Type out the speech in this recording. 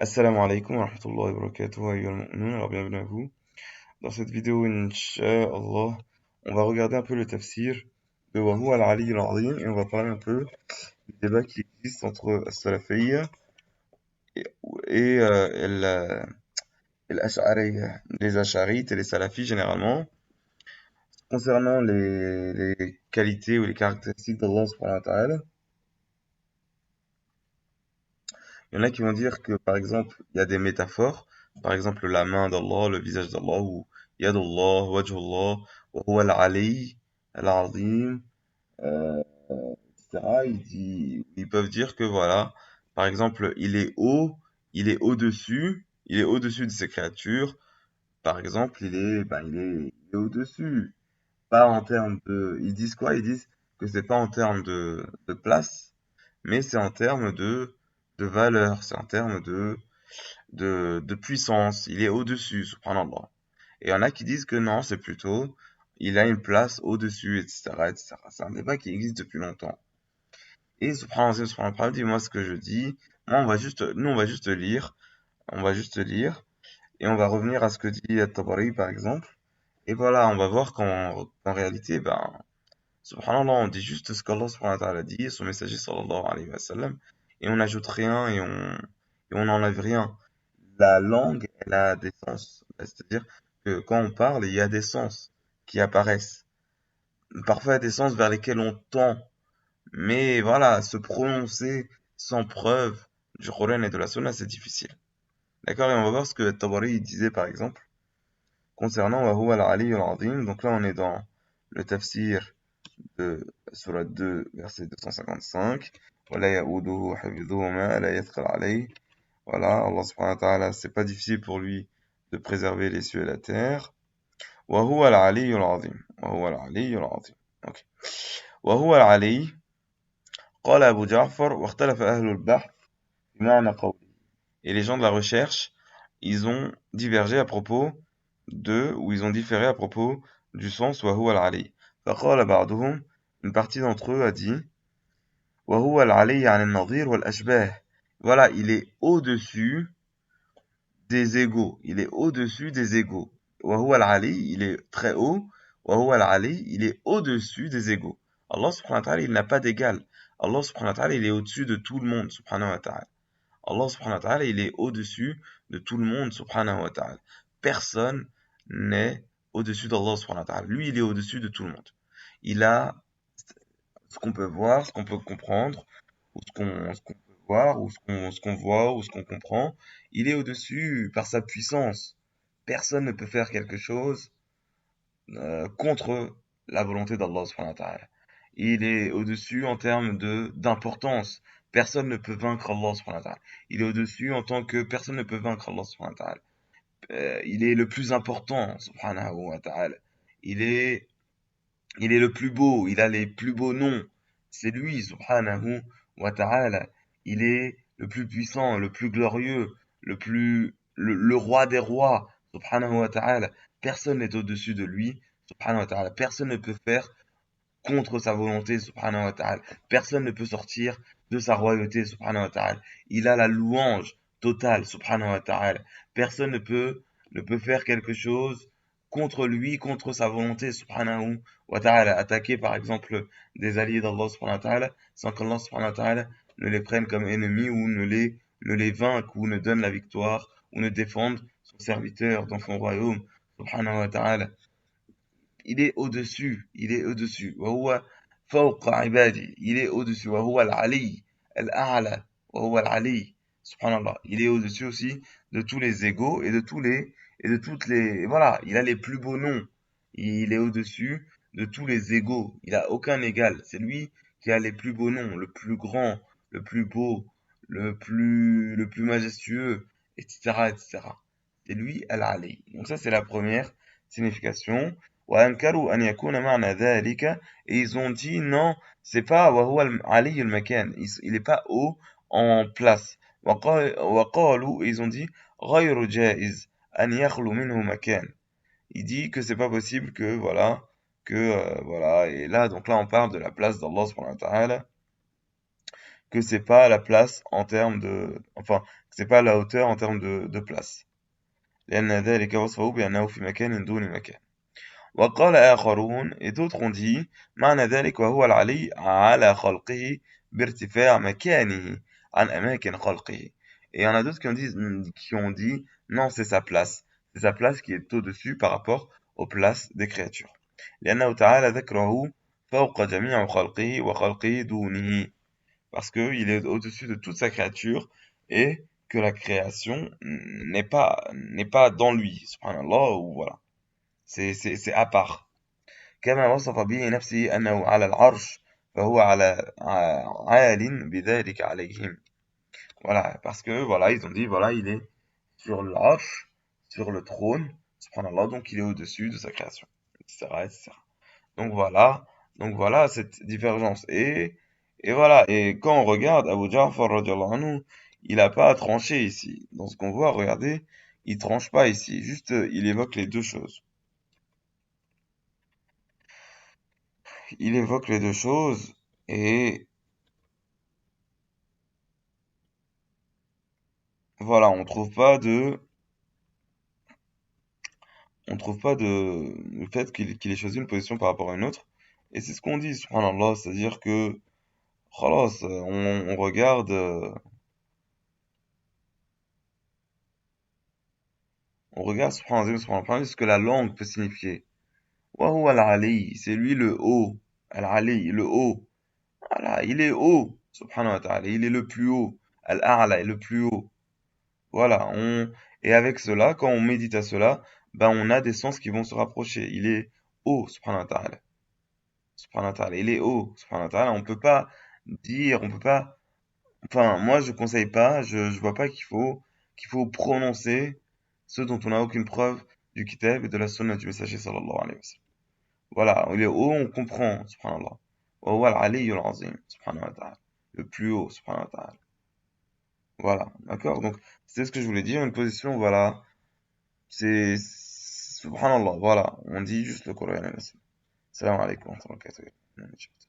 Assalamu alaikum wa rahmatullahi wa barakatuh, ayyuhal mu'minun. Alors bienvenue à vous. Dans cette vidéo, Inch'Allah, on va regarder un peu le tafsir de wa huwa al-Ali al-Azim et on va parler un peu du débat qui existe entre as-Salafiyya et, l'Ash'ariyya, les Ash'arites et les Salafis généralement, concernant les qualités ou les caractéristiques d'Allah subhanahu wa ta'ala. Il y en a qui vont dire que, par exemple, il y a des métaphores, par exemple la main d'Allah, le visage d'Allah, ou Yadullah, Wajhullah, wa huwa al-Ali, al-Azim, euh, etc. Ils peuvent dire que voilà, par exemple, il est haut, il est au-dessus de ses créatures. Par exemple, il est au-dessus. Pas en termes de, ils disent quoi? Ils disent que c'est pas en termes de place, mais c'est en termes de valeur, c'est en termes de puissance. Il est au-dessus, subhanallah. Et il y en a qui disent que non, c'est plutôt, il a une place au-dessus, etc., etc. C'est un débat qui existe depuis longtemps. Et subhanallah, subhanallah, dis-moi ce que je dis. Nous, on va juste lire, et on va revenir à ce que dit At-Tabari, par exemple. Et voilà, on va voir qu'en réalité, ben, subhanallah, on dit juste ce qu'Allah subhanahu wa ta'ala dit, et son messager sallallahu alayhi wa sallam, et on n'ajoute rien et on n'enlève rien. La langue, elle a des sens. C'est-à-dire que quand on parle, il y a des sens qui apparaissent. Parfois, il y a des sens vers lesquels on tend. Mais voilà, se prononcer sans preuve du Coran et de la Sunna, c'est difficile. D'accord? Et on va voir ce que Tabari disait, par exemple, concernant wa huwa al-Ali al-Azim. Donc là, on est dans le tafsir de Surat 2, verset 255. وَلَا يَئُودُهُ حِفْظُهُمَا لَا يَثْقَلْ عَلَيْهِ. Voilà, Allah subhanahu wa ta'ala, c'est pas difficile pour lui de préserver les cieux et la terre. وهو العلي العظيم وهو العلي العظيم. Ok. وهو العلي قال أبو جعفر واختلف أهل البحث في معنى قوله. Et les gens de la recherche, ils ont divergé à propos ou ils ont différé à propos du sens وهو العلي. فقال بعضهم, une partie d'entre eux a dit وهو العلي عن النظير والأشباه. Voilà, il est au-dessus des égaux. Il est au-dessus des égaux. Wa huwa al-Ali, il est très haut. Wa huwa al-Ali, il est au-dessus des égaux. Allah subhanahu wa ta'ala, il n'a pas d'égal. Allah subhanahu wa ta'ala, il est au-dessus de tout le monde, subhanahu wa ta'ala. Allah subhanahu wa ta'ala, il est au-dessus de tout le monde, subhanahu wa ta'ala. Personne n'est au-dessus d'Allah subhanahu wa ta'ala. Lui, il est au-dessus de tout le monde. Il a ce qu'on peut voir, ce qu'on peut comprendre, ou ce qu'on peut voir, ou ce qu'on voit, ou ce qu'on comprend. Il est au-dessus par sa puissance. Personne ne peut faire quelque chose contre la volonté d'Allah subhanahu wa ta'ala. Il est au-dessus en termes d'importance. Personne ne peut vaincre Allah subhanahu wa ta'ala. Il est au-dessus en tant que personne ne peut vaincre Allah subhanahu wa ta'ala. Il est le plus important subhanahu wa ta'ala. Il est il est le plus beau, il a les plus beaux noms. C'est lui, subhanahu wa ta'ala. Il est le plus puissant, le plus glorieux, le roi des rois, subhanahu wa ta'ala. Personne n'est au-dessus de lui, subhanahu wa ta'ala. Personne ne peut faire contre sa volonté, subhanahu wa ta'ala. Personne ne peut sortir de sa royauté, subhanahu wa ta'ala. Il a la louange totale, subhanahu wa ta'ala. Personne ne peut faire quelque chose contre lui, contre sa volonté, subhanahu wa ta'ala. Attaquer, par exemple, des alliés d'Allah, subhanahu wa ta'ala, sans qu'Allah, subhanahu wa ta'ala, ne les prenne comme ennemis ou ne les vainque ou ne donne la victoire ou ne défende son serviteur dans son royaume, subhanahu wa ta'ala. Il est au-dessus. وهو فوق عباده. Il est au-dessus. وهو العلي الأعلى. وهو العلي. Subhanallah. Il est au-dessus aussi de tous les égaux et de toutes les, voilà, il a les plus beaux noms. Il est au-dessus de tous les égaux. Il a aucun égal. C'est lui qui a les plus beaux noms, le plus grand, le plus beau, le plus majestueux, etc., etc. C'est lui Al-Ali. Donc ça, c'est la première signification. وأنكروا أن يكون معنى ذلك et ils ont dit non, c'est pas وهو العلي المكان, il est pas haut en place. وقالوا, ils ont dit غير جائز أن يخلو منه مكان. Il dit que c'est pas possible que voilà voilà, et là donc là on parle de la place d'Allah subhanahu wa ta'ala que c'est pas la place en termes de, enfin, que c'est pas la hauteur en termes de place. لأن ذلك وصفه بأنه في مكان دون مكان. وقال آخرون et d'autres ont dit معنى ذلك وهو العلي على خلقه بارتفاع مكانه عن أماكن خلقه. Et il y en a d'autres qui ont dit non, c'est sa place qui est au-dessus par rapport aux places des créatures. لأنه تعالى ذكره فوق جميع خلقه وخلقه دونه, parce qu'il est au-dessus de toute sa créature et que la création n'est pas dans lui, subhanallah, ou voilà, c'est à part. كما وصف به نفسه أنه على العرش فهو على عال بذلك عليهم. Voilà, parce que voilà, ils ont dit voilà, il est sur l'arche, sur le trône, subhanallah, donc il est au-dessus de sa création, etc., etc. Donc voilà, donc voilà cette divergence. Et voilà, et quand on regarde Abu Ja'far radiallahu anhu, il n'a pas à trancher ici. Dans ce qu'on voit, regardez, il tranche pas ici, juste il évoque les deux choses. Il évoque les deux choses et voilà, on trouve pas de le fait qu'il ait choisi une position par rapport à une autre. Et c'est ce qu'on dit, subhanallah, c'est-à-dire que khalas, on regarde, subhanallah, subhanallah, ce que la langue peut signifier. Wa huwa al-Ali, c'est lui le haut. Al-Ali, le haut. Voilà, il est haut, subhanahu wa ta'ala, il est le plus haut. Al-A'la est le plus haut. Voilà, et avec cela, quand on médite à cela, ben on a des sens qui vont se rapprocher. Il est haut, subhanahu wa ta'ala. Subhanahu wa ta'ala, il est haut, subhanahu wa ta'ala. On peut pas dire, on peut pas. Enfin, moi je conseille pas, je vois pas qu'il faut prononcer ce dont on n'a aucune preuve du kitab et de la sunna du messager sallallahu alayhi wa sallam. Voilà, il est haut, on comprend, subhanallah. Wa huwa al-aliyyul azim, subhanahu wa ta'ala. Le plus haut, subhanahu wa ta'ala. Voilà, d'accord? Donc, c'est ce que je voulais dire, une position, voilà. C'est, subhanallah, voilà. On dit juste le Coran et la sunna. Salam alaikum wa rahmatullahi wa barakatuh.